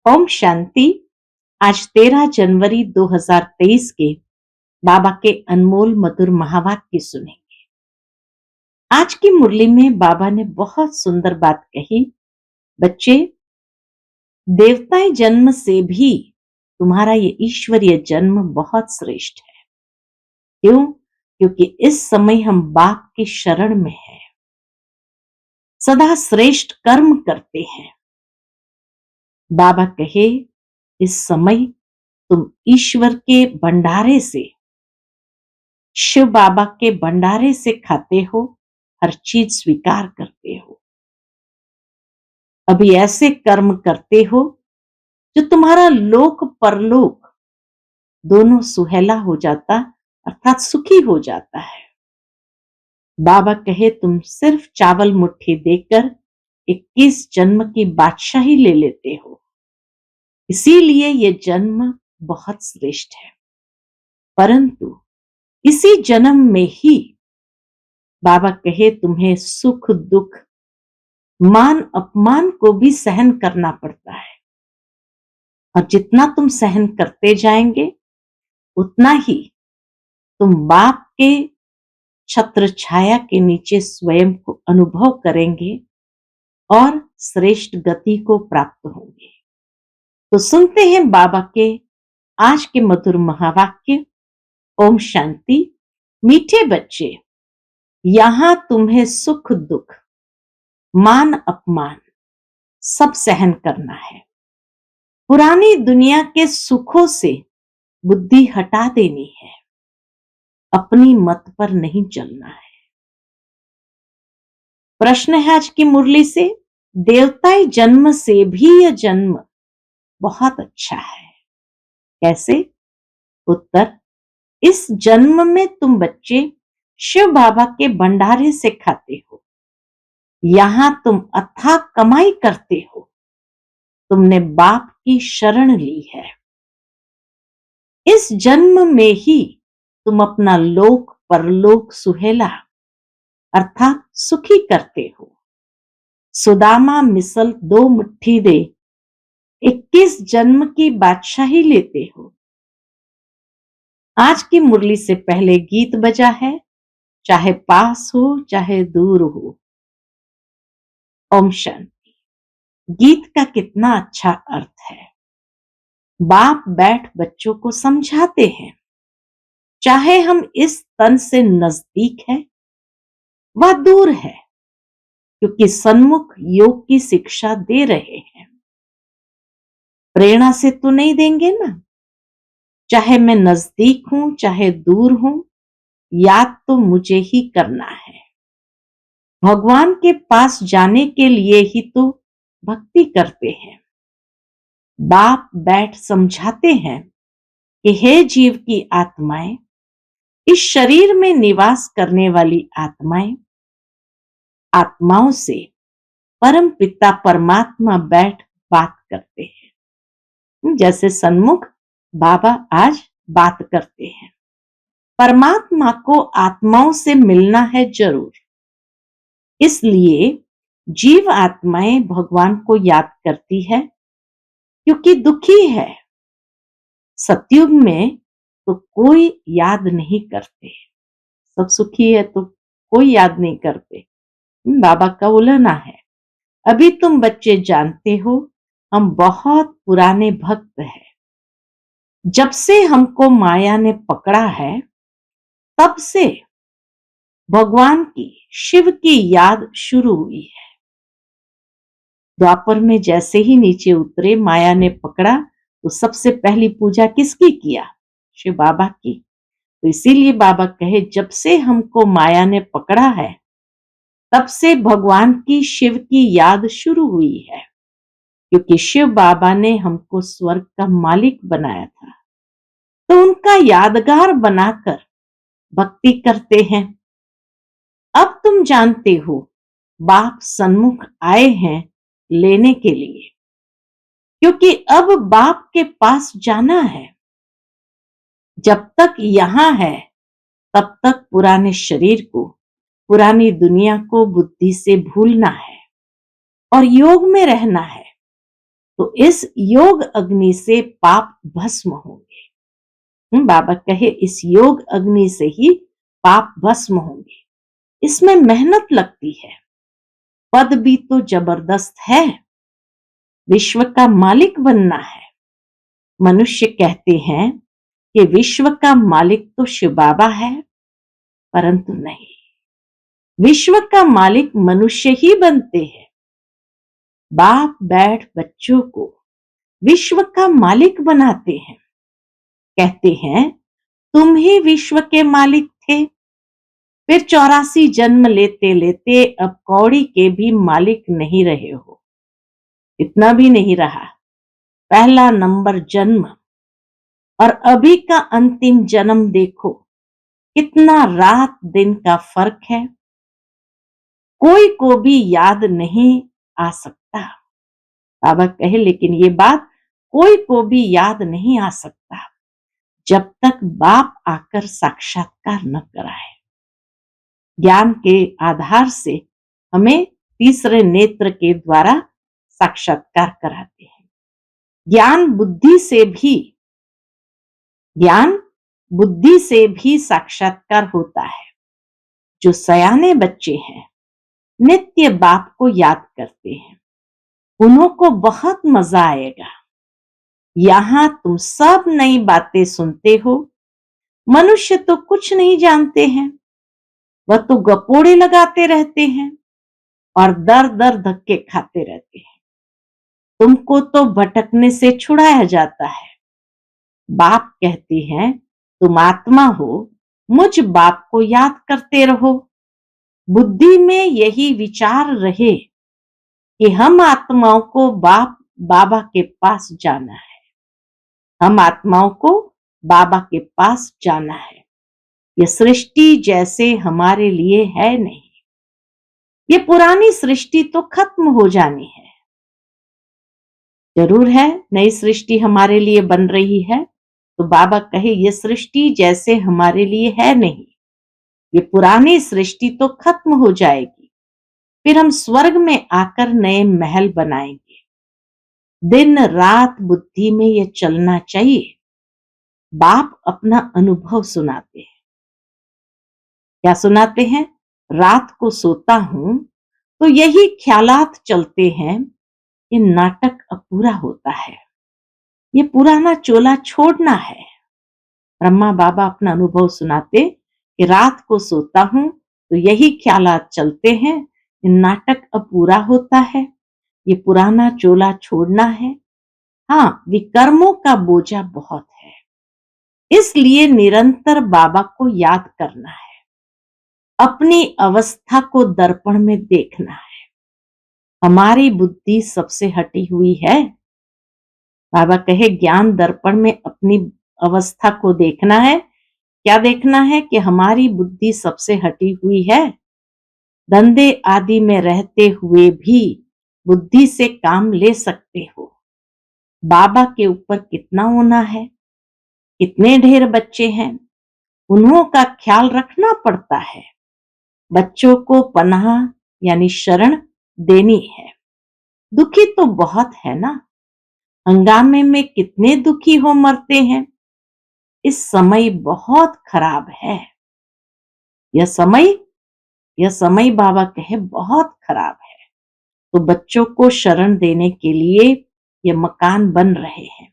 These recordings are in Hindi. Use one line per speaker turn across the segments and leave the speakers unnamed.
ओम शांति। आज 13 जनवरी 2023 के बाबा के अनमोल मधुर महावाक्य सुनेंगे। आज की मुरली में बाबा ने बहुत सुंदर बात कही। बच्चे, देवताएं जन्म से भी तुम्हारा ये ईश्वरीय जन्म बहुत श्रेष्ठ है। क्यों? क्योंकि इस समय हम बाप की शरण में हैं, सदा श्रेष्ठ कर्म करते हैं। बाबा कहे, इस समय तुम ईश्वर के भंडारे से, शिव बाबा के भंडारे से खाते हो, हर चीज स्वीकार करते हो। अभी ऐसे कर्म करते हो जो तुम्हारा लोक परलोक दोनों सुहेला हो जाता, अर्थात सुखी हो जाता है। बाबा कहे, तुम सिर्फ चावल मुट्ठी देकर 21 जन्म की बादशाही ले लेते हो, इसीलिए ये जन्म बहुत श्रेष्ठ है। परंतु इसी जन्म में ही बाबा कहे, तुम्हें सुख दुख मान अपमान को भी सहन करना पड़ता है। और जितना तुम सहन करते जाएंगे उतना ही तुम बाप के छत्र छाया के नीचे स्वयं को अनुभव करेंगे और श्रेष्ठ गति को प्राप्त होंगे। तो सुनते हैं बाबा के आज के मधुर महावाक्य। ओम शांति। मीठे बच्चे, यहां तुम्हें सुख दुख मान अपमान सब सहन करना है। पुरानी दुनिया के सुखों से बुद्धि हटा देनी है, अपनी मत पर नहीं चलना है। प्रश्न है आज की मुरली से, देवताई जन्म से भी यह जन्म बहुत अच्छा है, कैसे? उत्तर, इस जन्म में तुम बच्चे शिव बाबा के भंडारे से खाते हो। यहां तुम अथाक कमाई करते हो, तुमने बाप की शरण ली है। इस जन्म में ही तुम अपना लोक परलोक सुहेला अर्थात सुखी करते हो। सुदामा मिसल 2 मुट्ठी दे 21 जन्म की बादशाही लेते हो। आज की मुरली से पहले गीत बजा है, चाहे पास हो चाहे दूर हो। ओम शांति। गीत का कितना अच्छा अर्थ है। बाप बैठ बच्चों को समझाते हैं, चाहे हम इस तन से नजदीक है व दूर है, क्योंकि सन्मुख योग की शिक्षा दे रहे हैं। प्रेरणा से तो नहीं देंगे ना, चाहे मैं नजदीक हूं चाहे दूर हूं, याद तो मुझे ही करना है। भगवान के पास जाने के लिए ही तो भक्ति करते हैं। बाप बैठ समझाते हैं कि हे जीव की आत्माएं, इस शरीर में निवास करने वाली आत्माएं, आत्माओं से परम पिता परमात्मा बैठ बात करते हैं। जैसे सन्मुख बाबा आज बात करते हैं। परमात्मा को आत्माओं से मिलना है जरूर, इसलिए जीव आत्माएं भगवान को याद करती है, क्योंकि दुखी है। सतयुग में तो कोई याद नहीं करते, सब सुखी है तो कोई याद नहीं करते। बाबा का उलाहना है। अभी तुम बच्चे जानते हो, हम बहुत पुराने भक्त हैं। जब से हमको माया ने पकड़ा है, तब से भगवान की शिव की याद शुरू हुई है। द्वापर में जैसे ही नीचे उतरे, माया ने पकड़ा तो सबसे पहली पूजा किसकी किया? शिव बाबा की। तो इसीलिए बाबा कहे, जब से हमको माया ने पकड़ा है, तब से भगवान की शिव की याद शुरू हुई है, क्योंकि शिव बाबा ने हमको स्वर्ग का मालिक बनाया था। तो उनका यादगार बनाकर भक्ति करते हैं। अब तुम जानते हो, बाप सन्मुख आए हैं लेने के लिए, क्योंकि अब बाप के पास जाना है। जब तक यहां है तब तक पुराने शरीर को, पुरानी दुनिया को बुद्धि से भूलना है और योग में रहना है। तो इस योग अग्नि से पाप भस्म होंगे। बाबा कहे इस योग अग्नि से ही पाप भस्म होंगे। इसमें मेहनत लगती है, पद भी तो जबरदस्त है, विश्व का मालिक बनना है। मनुष्य कहते हैं कि विश्व का मालिक तो शिव बाबा है, परंतु नहीं, विश्व का मालिक मनुष्य ही बनते हैं। बाप बैठ बच्चों को विश्व का मालिक बनाते हैं, कहते हैं तुम ही विश्व के मालिक थे, फिर 84 जन्म लेते लेते अब कौड़ी के भी मालिक नहीं रहे हो। इतना भी नहीं रहा, पहला नंबर जन्म और अभी का अंतिम जन्म देखो, कितना रात दिन का फर्क है। कोई को भी याद नहीं आ सकता। बाबा कहे लेकिन ये बात कोई को भी याद नहीं आ सकता जब तक बाप आकर साक्षात्कार न कराए। ज्ञान के आधार से हमें तीसरे नेत्र के द्वारा साक्षात्कार कराते हैं। ज्ञान बुद्धि से भी साक्षात्कार होता है। जो सयाने बच्चे हैं नित्य बाप को याद करते हैं, उन्हों को बहुत मजा आएगा। यहां तुम सब नई बातें सुनते हो। मनुष्य तो कुछ नहीं जानते हैं, वह तो गपोड़े लगाते रहते हैं और दर दर धक्के खाते रहते हैं। तुमको तो भटकने से छुड़ाया जाता है। बाप कहते हैं तुम आत्मा हो, मुझ बाप को याद करते रहो। बुद्धि में यही विचार रहे कि हम आत्माओं को बाबा के पास जाना है। हम आत्माओं को बाबा के पास जाना है। ये सृष्टि जैसे हमारे लिए है नहीं। ये पुरानी सृष्टि तो खत्म हो जानी है। जरूर है नई सृष्टि हमारे लिए बन रही है, तो बाबा कहे ये सृष्टि जैसे हमारे लिए है नहीं। ये पुरानी सृष्टि तो खत्म हो जाएगी, फिर हम स्वर्ग में आकर नए महल बनाएंगे। दिन रात बुद्धि में ये चलना चाहिए। बाप अपना अनुभव सुनाते हैं। क्या सुनाते हैं? रात को सोता हूं तो यही ख्यालात चलते हैं, ये नाटक अपूरा होता है, ये पुराना चोला छोड़ना है। ब्रह्मा बाबा अपना अनुभव सुनाते कि रात को सोता हूं तो यही ख्यालात चलते हैं, ये नाटक अपूरा होता है, ये पुराना चोला छोड़ना है। हाँ, विकर्मों का बोझा बहुत है, इसलिए निरंतर बाबा को याद करना है। अपनी अवस्था को दर्पण में देखना है। हमारी बुद्धि सबसे हटी हुई है। बाबा कहे ज्ञान दर्पण में अपनी अवस्था को देखना है। क्या देखना है? कि हमारी बुद्धि सबसे हटी हुई है। धंधे आदि में रहते हुए भी बुद्धि से काम ले सकते हो। बाबा के ऊपर कितना होना है, कितने ढेर बच्चे हैं, उन्हों का ख्याल रखना पड़ता है। बच्चों को पनाह यानी शरण देनी है। दुखी तो बहुत है ना, हंगामे में कितने दुखी हो मरते हैं। इस समय बहुत खराब है। यह समय बाबा कहे बहुत खराब है। तो बच्चों को शरण देने के लिए ये मकान बन रहे हैं।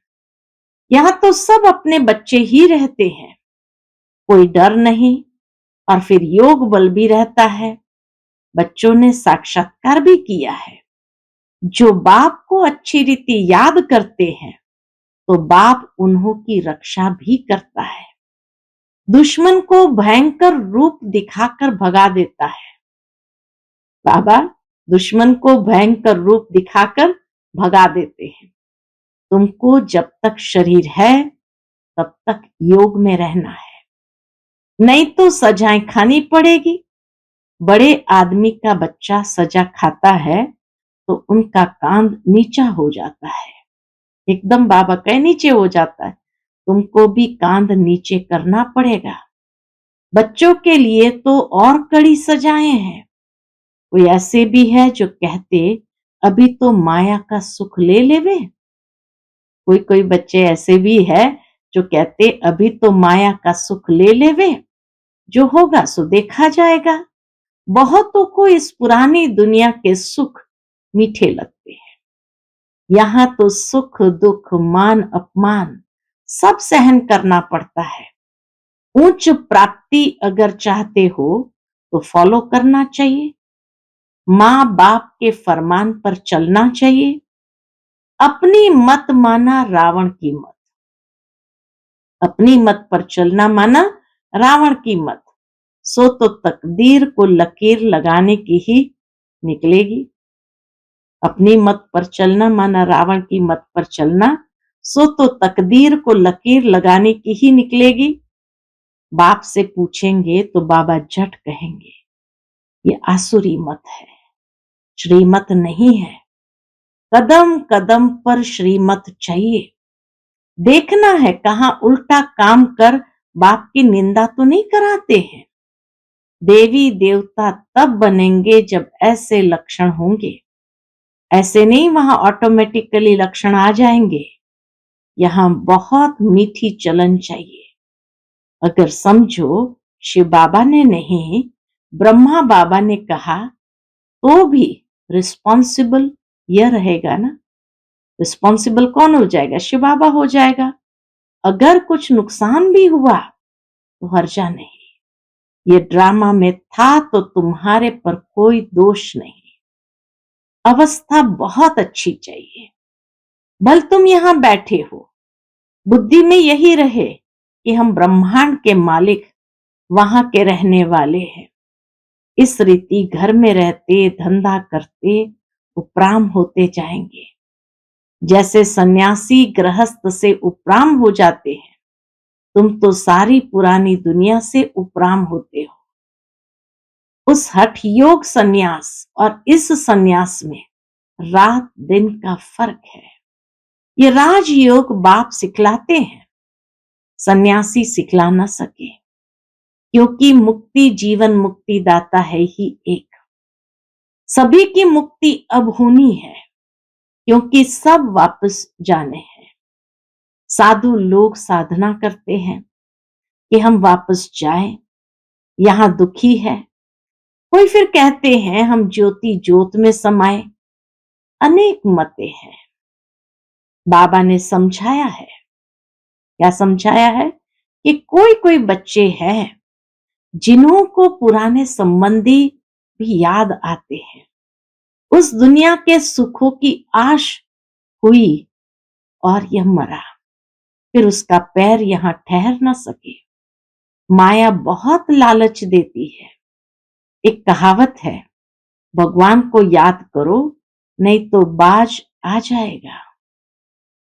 यहाँ तो सब अपने बच्चे ही रहते हैं, कोई डर नहीं, और फिर योग बल भी रहता है। बच्चों ने साक्षात्कार भी किया है। जो बाप को अच्छी रीति याद करते हैं तो बाप उन्हों की रक्षा भी करता है। दुश्मन को भयंकर रूप दिखाकर भगा देता है। बाबा दुश्मन को भयंकर रूप दिखाकर भगा देते हैं। तुमको जब तक शरीर है तब तक योग में रहना है, नहीं तो सजाएं खानी पड़ेगी। बड़े आदमी का बच्चा सजा खाता है तो उनका कांध नीचा हो जाता है, एकदम बाबा कहे नीचे हो जाता है। तुमको भी कांध नीचे करना पड़ेगा। बच्चों के लिए तो और कड़ी सजाएं हैं। कोई ऐसे भी है जो कहते अभी तो माया का सुख ले लेवे, कोई कोई बच्चे ऐसे भी है जो कहते अभी तो माया का सुख ले लेवे, जो होगा सो देखा जाएगा। बहुतों को इस पुरानी दुनिया के सुख मीठे लगते हैं। यहाँ तो सुख दुख मान अपमान सब सहन करना पड़ता है। उच्च प्राप्ति अगर चाहते हो तो फॉलो करना चाहिए, माँ बाप के फरमान पर चलना चाहिए। अपनी मत माना रावण की मत, अपनी मत पर चलना माना रावण की मत, सो तो तकदीर को लकीर लगाने की ही निकलेगी। अपनी मत पर चलना माना रावण की मत पर चलना, सो तो तकदीर को लकीर लगाने की ही निकलेगी। बाप से पूछेंगे तो बाबा झट कहेंगे ये आसुरी मत है, श्रीमत नहीं है। कदम कदम पर श्रीमत चाहिए। देखना है कहां उल्टा काम कर बाप की निंदा तो नहीं कराते हैं। देवी देवता तब बनेंगे जब ऐसे लक्षण होंगे, ऐसे नहीं वहां ऑटोमेटिकली लक्षण आ जाएंगे। यहां बहुत मीठी चलन चाहिए। अगर समझो शिव बाबा ने नहीं, ब्रह्मा बाबा ने कहा तो भी रिस्पॉन्सिबल यह रहेगा ना। रिस्पॉन्सिबल कौन हो जाएगा? शिव बाबा हो जाएगा। अगर कुछ नुकसान भी हुआ तो हर्जा नहीं, ये ड्रामा में था तो तुम्हारे पर कोई दोष नहीं। अवस्था बहुत अच्छी चाहिए। भल तुम यहां बैठे हो, बुद्धि में यही रहे कि हम ब्रह्मांड के मालिक वहां के रहने वाले हैं। इस रीति घर में रहते धंधा करते उपराम होते जाएंगे। जैसे सन्यासी गृहस्थ से उपराम हो जाते हैं, तुम तो सारी पुरानी दुनिया से उपराम होते हो। उस हठ योग सन्यास और इस सन्यास में रात दिन का फर्क है। ये राजयोग बाप सिखलाते हैं, सन्यासी सिखला ना सके, क्योंकि मुक्ति जीवन मुक्ति दाता है ही एक। सभी की मुक्ति अब होनी है, क्योंकि सब वापस जाने हैं। साधु लोग साधना करते हैं कि हम वापस जाएं, यहां दुखी है। कोई फिर कहते हैं हम ज्योति ज्योत में समाये। अनेक मतें हैं। बाबा ने समझाया है, क्या समझाया है? कि कोई कोई बच्चे हैं जिन्हों को पुराने संबंधी भी याद आते हैं। उस दुनिया के सुखों की आश हुई और यह मरा, फिर उसका पैर यहां ठहर न सके। माया बहुत लालच देती है। एक कहावत है, भगवान को याद करो नहीं तो बाज आ जाएगा।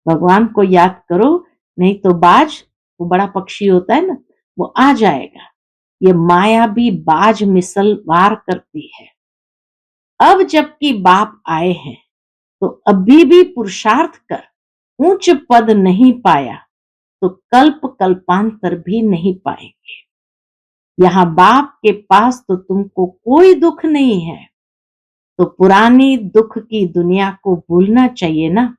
भगवान को याद करो नहीं तो बाज, वो बड़ा पक्षी होता है ना, वो आ जाएगा। ये माया भी बाज मिसल वार करती है। अब जबकि बाप आए हैं तो अभी भी पुरुषार्थ कर ऊंच पद नहीं पाया तो कल्प कल्पांतर भी नहीं पाएंगे। यहां बाप के पास तो तुमको कोई दुख नहीं है, तो पुरानी दुख की दुनिया को भूलना चाहिए ना।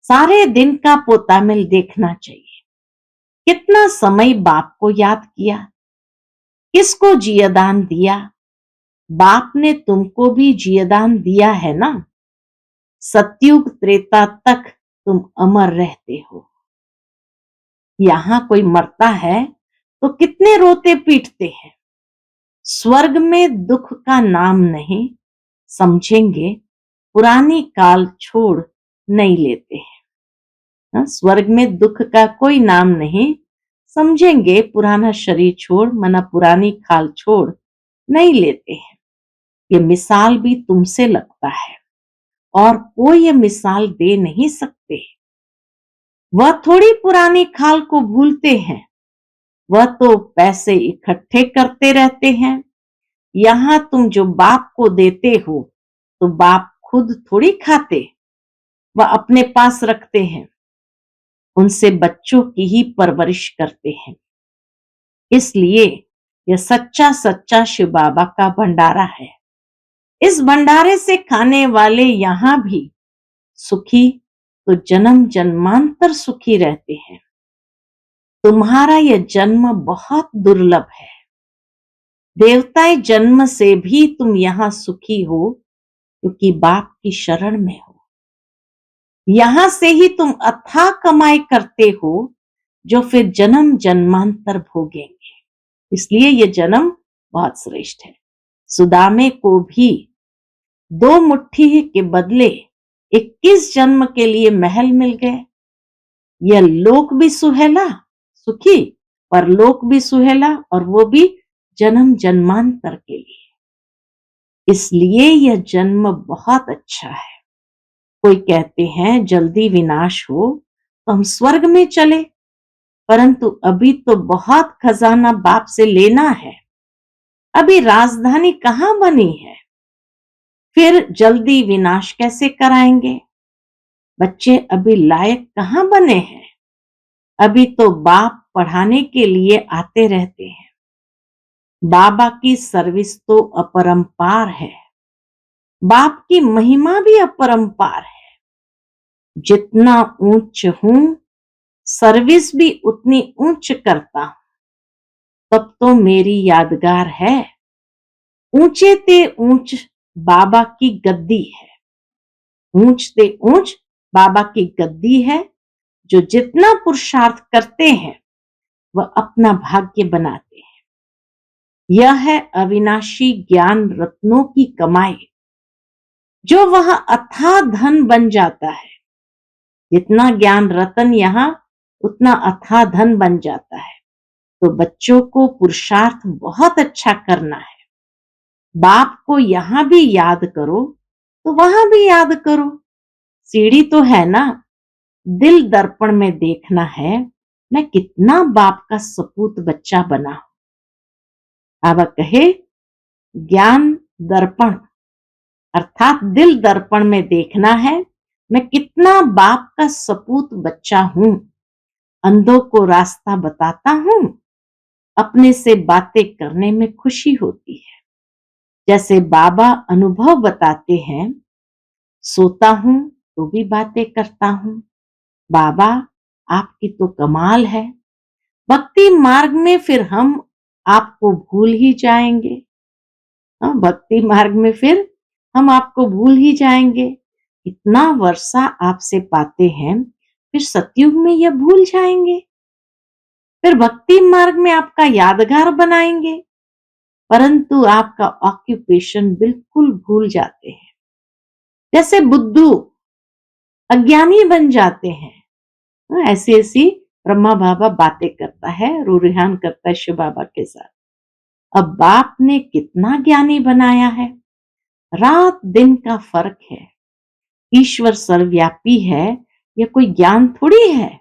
सारे दिन का पोतामिल देखना चाहिए। कितना समय बाप को याद किया, किसको जियादान दिया? बाप ने तुमको भी जियादान दिया है ना। सतयुग त्रेता तक तुम अमर रहते हो। यहां कोई मरता है तो कितने रोते पीटते हैं। स्वर्ग में दुख का नाम नहीं, समझेंगे पुरानी काल छोड़ नहीं लेते हैं। स्वर्ग में दुख का कोई नाम नहीं, समझेंगे पुराना शरीर छोड़ मना पुरानी खाल छोड़ नहीं लेते हैं। ये मिसाल भी तुमसे लगता है और कोई ये मिसाल दे नहीं सकते। वह थोड़ी पुरानी खाल को भूलते हैं, वह तो पैसे इकट्ठे करते रहते हैं। यहां तुम जो बाप को देते हो तो बाप खुद थोड़ी खाते, वह अपने पास रखते हैं। उनसे बच्चों की ही परवरिश करते हैं। इसलिए यह सच्चा सच्चा शिव बाबा का भंडारा है। इस भंडारे से खाने वाले यहां भी सुखी तो जन्म जन्मांतर सुखी रहते हैं। तुम्हारा यह जन्म बहुत दुर्लभ है। देवताएं जन्म से भी तुम यहां सुखी हो क्योंकि बाप की शरण में हो। यहां से ही तुम अथाह कमाई करते हो जो फिर जन्म जन्मांतर भोगेंगे। इसलिए यह जन्म बहुत श्रेष्ठ है। सुदामे को भी 2 मुट्ठी के बदले 21 जन्म के लिए महल मिल गए। यह लोक भी सुहेला सुखी, परलोक भी सुहेला, और वो भी जन्म जन्मांतर के लिए। इसलिए यह जन्म बहुत अच्छा है। कोई कहते हैं जल्दी विनाश हो तो हम स्वर्ग में चले, परंतु अभी तो बहुत खजाना बाप से लेना है। अभी राजधानी कहाँ बनी है, फिर जल्दी विनाश कैसे कराएंगे। बच्चे अभी लायक कहाँ बने हैं, अभी तो बाप पढ़ाने के लिए आते रहते हैं। बाबा की सर्विस तो अपरंपार है, बाप की महिमा भी अपरंपार है। जितना ऊंच हूं सर्विस भी उतनी ऊंच करता हूं, तब तो मेरी यादगार है। ऊंचे ते ऊंच बाबा की गद्दी है, ऊंच ते ऊंच बाबा की गद्दी है। जो जितना पुरुषार्थ करते हैं वह अपना भाग्य बनाते हैं। यह है अविनाशी ज्ञान रत्नों की कमाई, जो वहां अथाह धन बन जाता है। जितना ज्ञान रतन यहां उतना अथाह धन बन जाता है। तो बच्चों को पुरुषार्थ बहुत अच्छा करना है। बाप को यहां भी याद करो तो वहां भी याद करो। सीढ़ी तो है ना। दिल दर्पण में देखना है मैं कितना बाप का सपूत बच्चा बना हूं। बाबा कहे ज्ञान दर्पण अर्थात दिल दर्पण में देखना है मैं कितना बाप का सपूत बच्चा हूं। अंधों को रास्ता बताता हूं, अपने से बातें करने में खुशी होती है। जैसे बाबा अनुभव बताते हैं, सोता हूं तो भी बातें करता हूं। बाबा आपकी तो कमाल है। भक्ति मार्ग में फिर हम आपको भूल ही जाएंगे। भक्ति मार्ग में फिर हम आपको भूल ही जाएंगे। इतना वर्षा आपसे पाते हैं, फिर सतयुग में यह भूल जाएंगे। फिर भक्ति मार्ग में आपका यादगार बनाएंगे, परंतु आपका ऑक्यूपेशन बिल्कुल भूल जाते हैं। जैसे बुद्धू अज्ञानी बन जाते हैं, ऐसी ऐसी ब्रह्मा बाबा बातें करता है, रूरिहान करता है शिव बाबा के साथ। अब बाप ने कितना ज्ञानी बनाया है। रात दिन का फर्क है। ईश्वर सर्वव्यापी है, यह कोई ज्ञान थोड़ी है।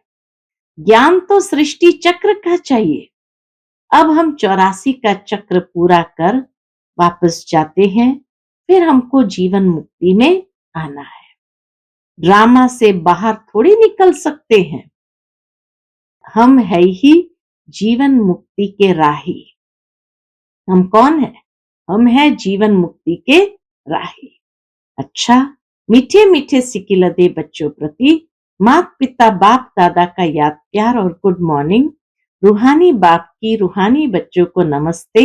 ज्ञान तो सृष्टि चक्र का चाहिए। अब हम 84 का चक्र पूरा कर वापस जाते हैं, फिर हमको जीवन मुक्ति में आना है। ड्रामा से बाहर थोड़ी निकल सकते हैं। हम है ही जीवन मुक्ति के राही। हम कौन है? हम है जीवन मुक्ति के राही। अच्छा, मीठे मीठे सिकिलदे बच्चों प्रति माता पिता बाप दादा का याद प्यार और गुड मॉर्निंग। रूहानी बाप की रूहानी बच्चों को नमस्ते।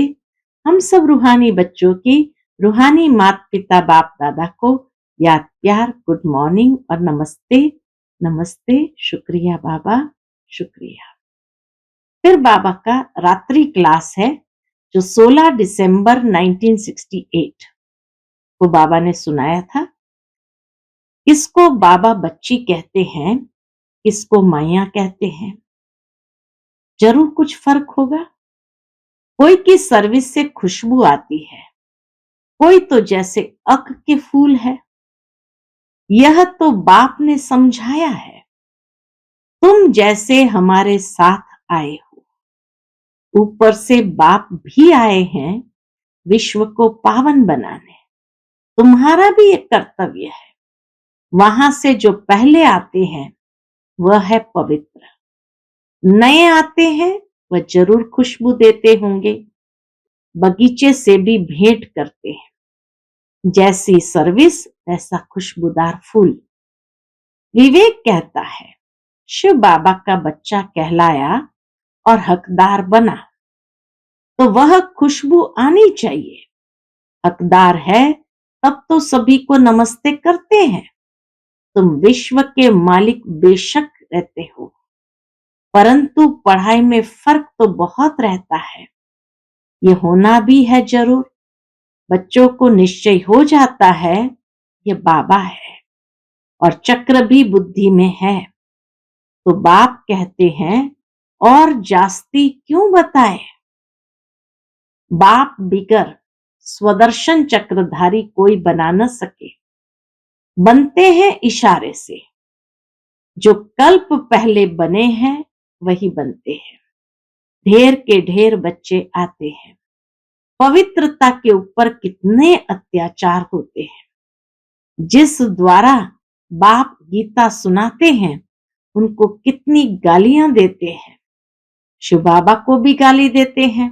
हम सब रूहानी बच्चों की रूहानी माता पिता बाप दादा को याद प्यार गुड मॉर्निंग और नमस्ते। नमस्ते, शुक्रिया बाबा, शुक्रिया। फिर बाबा का रात्रि क्लास है जो 16 दिसंबर 1968 को बाबा ने सुनाया था। किसको बाबा बच्ची कहते हैं, किसको माया कहते हैं, जरूर कुछ फर्क होगा। कोई की सर्विस से खुशबू आती है, कोई तो जैसे अक के फूल है। यह तो बाप ने समझाया है। तुम जैसे हमारे साथ आए हो, ऊपर से बाप भी आए हैं विश्व को पावन बनाने। तुम्हारा भी एक कर्तव्य है। वहां से जो पहले आते हैं वह है पवित्र, नए आते हैं वह जरूर खुशबू देते होंगे। बगीचे से भी भेंट करते हैं, जैसी सर्विस वैसा खुशबूदार फूल। विवेक कहता है, शिव बाबा का बच्चा कहलाया और हकदार बना तो वह खुशबू आनी चाहिए। हकदार है तब तो सभी को नमस्ते करते हैं। तुम विश्व के मालिक बेशक रहते हो, परंतु पढ़ाई में फर्क तो बहुत रहता है। ये होना भी है जरूर। बच्चों को निश्चय हो जाता है ये बाबा है और चक्र भी बुद्धि में है। तो बाप कहते हैं और जास्ती क्यों बताए। बाप बिगर स्वदर्शन चक्रधारी कोई बना न सके। बनते हैं इशारे से। जो कल्प पहले बने हैं वही बनते हैं। ढेर के ढेर बच्चे आते हैं। पवित्रता के ऊपर कितने अत्याचार होते हैं। जिस द्वारा बाप गीता सुनाते हैं उनको कितनी गालियां देते हैं। शिव बाबा को भी गाली देते हैं।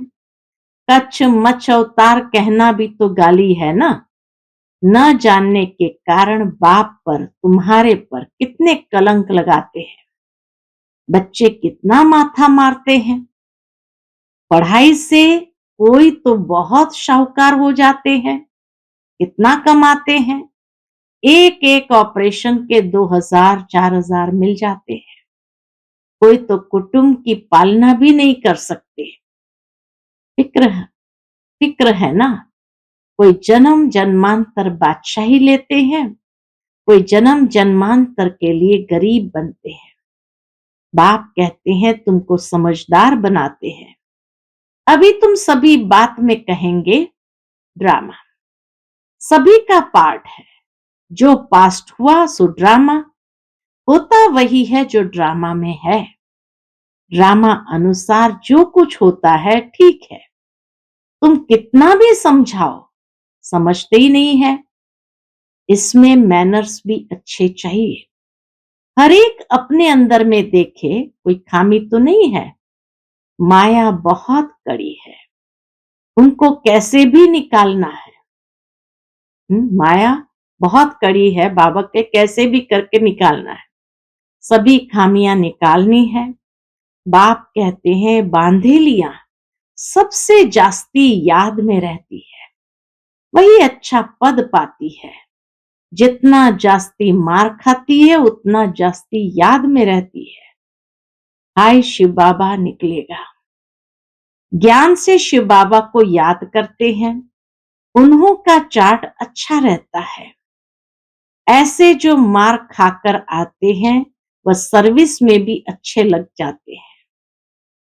कच्छ मच्छ अवतार कहना भी तो गाली है ना। न जानने के कारण बाप पर तुम्हारे पर कितने कलंक लगाते हैं। बच्चे कितना माथा मारते हैं। पढ़ाई से कोई तो बहुत शाहूकार हो जाते हैं। कितना कमाते हैं। एक एक ऑपरेशन के 2000-4000 मिल जाते हैं। कोई तो कुटुंब की पालना भी नहीं कर सकते। फिक्र है ना। कोई जन्म जन्मांतर बादशाही लेते हैं, कोई जन्म जन्मांतर के लिए गरीब बनते हैं। बाप कहते हैं तुमको समझदार बनाते हैं। अभी तुम सभी बात में कहेंगे ड्रामा। सभी का पार्ट है। जो पास्ट हुआ सो ड्रामा होता वही है जो ड्रामा में है। ड्रामा अनुसार जो कुछ होता है ठीक है। तुम कितना भी समझाओ समझते ही नहीं है। इसमें मैनर्स भी अच्छे चाहिए। हर एक अपने अंदर में देखे कोई खामी तो नहीं है। माया बहुत कड़ी है। उनको कैसे भी निकालना है। माया बहुत कड़ी है। बाबा के कैसे भी करके निकालना है। सभी खामियां निकालनी है। बाप कहते हैं बांधेलियां सबसे जास्ती याद में रहती है। वही अच्छा पद पाती है। जितना जास्ती मार खाती है उतना जास्ती याद में रहती है। हाय शिव बाबा निकलेगा। ज्ञान से शिव बाबा को याद करते हैं। उन्हों का चार्ट अच्छा रहता है। ऐसे जो मार खाकर आते हैं वह सर्विस में भी अच्छे लग जाते हैं।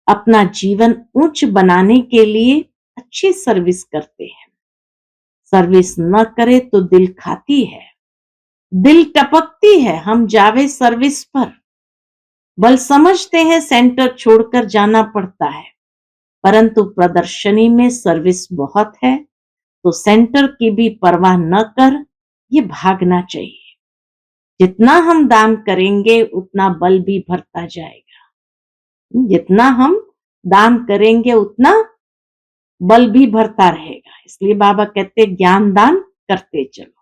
अपना जीवन ऊंच बनाने के लिए अच्छी सर्विस करते हैं। सर्विस न करे तो दिल खाती है। दिल टपकती है हम जावे सर्विस पर। बल समझते हैं सेंटर छोड़कर जाना पड़ता है, परंतु प्रदर्शनी में सर्विस बहुत है तो सेंटर की भी परवाह न कर ये भागना चाहिए। जितना हम दान करेंगे उतना बल भी भरता जाएगा। जितना हम दान करेंगे उतना बल भी भरता रहेगा। इसलिए बाबा कहते ज्ञान दान करते चलो।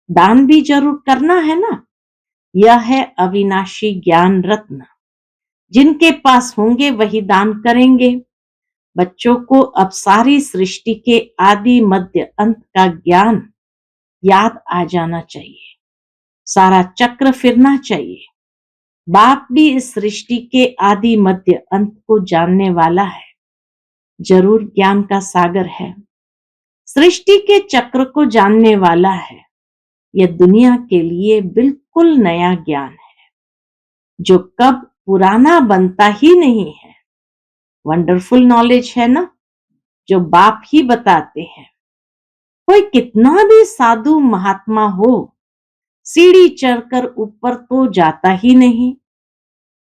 दान भी जरूर करना है ना। यह है अविनाशी ज्ञान रत्न। जिनके पास होंगे वही दान करेंगे। बच्चों को अब सारी सृष्टि के आदि मध्य अंत का ज्ञान याद आ जाना चाहिए। सारा चक्र फिरना चाहिए। बाप भी इस सृष्टि के आदि मध्य अंत को जानने वाला है। जरूर ज्ञान का सागर है। सृष्टि के चक्र को जानने वाला है। यह दुनिया के लिए बिल्कुल नया ज्ञान है जो कब पुराना बनता ही नहीं है। वंडरफुल नॉलेज है ना जो बाप ही बताते हैं। कोई कितना भी साधु महात्मा हो सीढ़ी चढ़कर ऊपर तो जाता ही नहीं।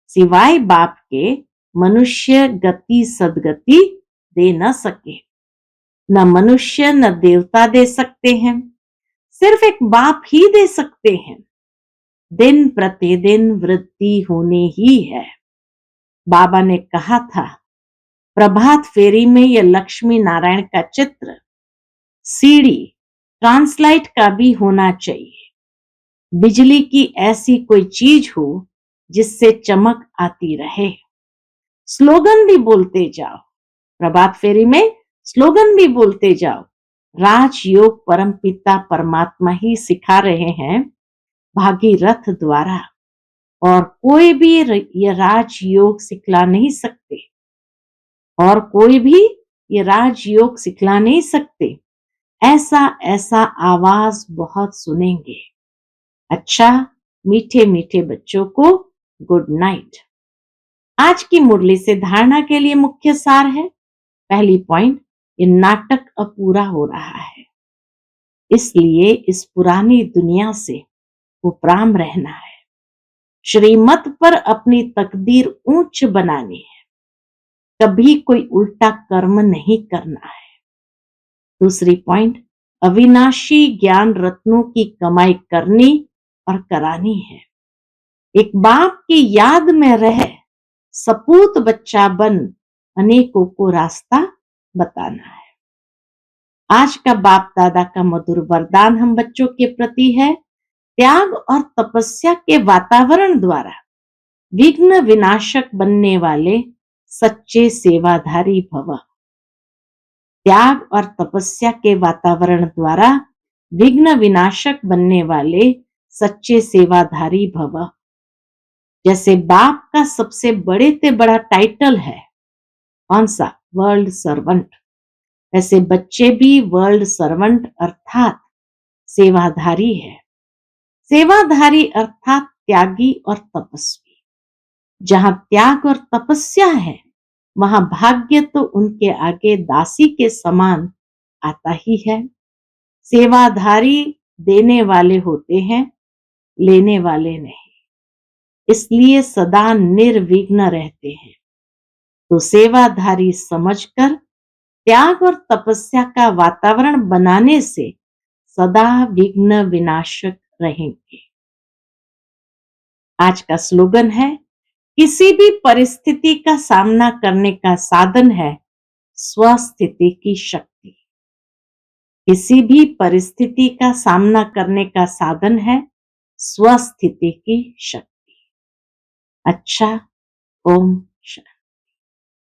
सिवाय बाप के मनुष्य गति सदगति दे न सके। न मनुष्य न देवता दे सकते हैं। सिर्फ एक बाप ही दे सकते हैं। दिन प्रतिदिन वृद्धि होनी ही है। बाबा ने कहा था प्रभात फेरी में यह लक्ष्मी नारायण का चित्र सीढ़ी ट्रांसलाइट का भी होना चाहिए। बिजली की ऐसी कोई चीज हो जिससे चमक आती रहे। स्लोगन भी बोलते जाओ, प्रभात फेरी में स्लोगन भी बोलते जाओ। राजयोग परमपिता परमात्मा ही सिखा रहे हैं भागीरथ द्वारा, और कोई भी ये राजयोग सिखला नहीं सकते, और कोई भी ये राजयोग सिखला नहीं सकते। ऐसा ऐसा आवाज बहुत सुनेंगे। अच्छा, मीठे मीठे बच्चों को गुड नाइट। आज की मुरली से धारणा के लिए मुख्य सार है। पहली पॉइंट, ये नाटक अपूरा हो रहा है, इसलिए इस पुरानी दुनिया से उपराम रहना है। श्रीमत पर अपनी तकदीर ऊंच बनानी है, कभी कोई उल्टा कर्म नहीं करना है। दूसरी पॉइंट, अविनाशी ज्ञान रत्नों की कमाई करनी और करानी है। एक बाप की याद में रह सपूत बच्चा बन अनेकों को रास्ता बताना है। आज का बाप दादा का मधुर वरदान हम बच्चों के प्रति है, त्याग और तपस्या के वातावरण द्वारा विघ्न विनाशक बनने वाले सच्चे सेवाधारी भव। त्याग और तपस्या के वातावरण द्वारा विघ्न विनाशक बनने वाले सच्चे सेवाधारी भव। जैसे बाप का सबसे बड़े से बड़ा टाइटल है कौन सा? World servant. ऐसे बच्चे भी वर्ल्ड सर्वेंट अर्थात सेवाधारी है। सेवाधारी अर्थात त्यागी और तपस्वी। जहां त्याग और तपस्या है, वहां भाग्य तो उनके आगे दासी के समान आता ही है। सेवाधारी देने वाले होते हैं, लेने वाले नहीं, इसलिए सदा निर्विघ्न रहते हैं। तो सेवाधारी समझकर त्याग और तपस्या का वातावरण बनाने से सदा विघ्न विनाशक रहेंगे। आज का स्लोगन है, किसी भी परिस्थिति का सामना करने का साधन है स्वस्थिति की शक्ति। किसी भी परिस्थिति का सामना करने का साधन है स्वस्थिति की शक्ति। अच्छा, ओम शांति।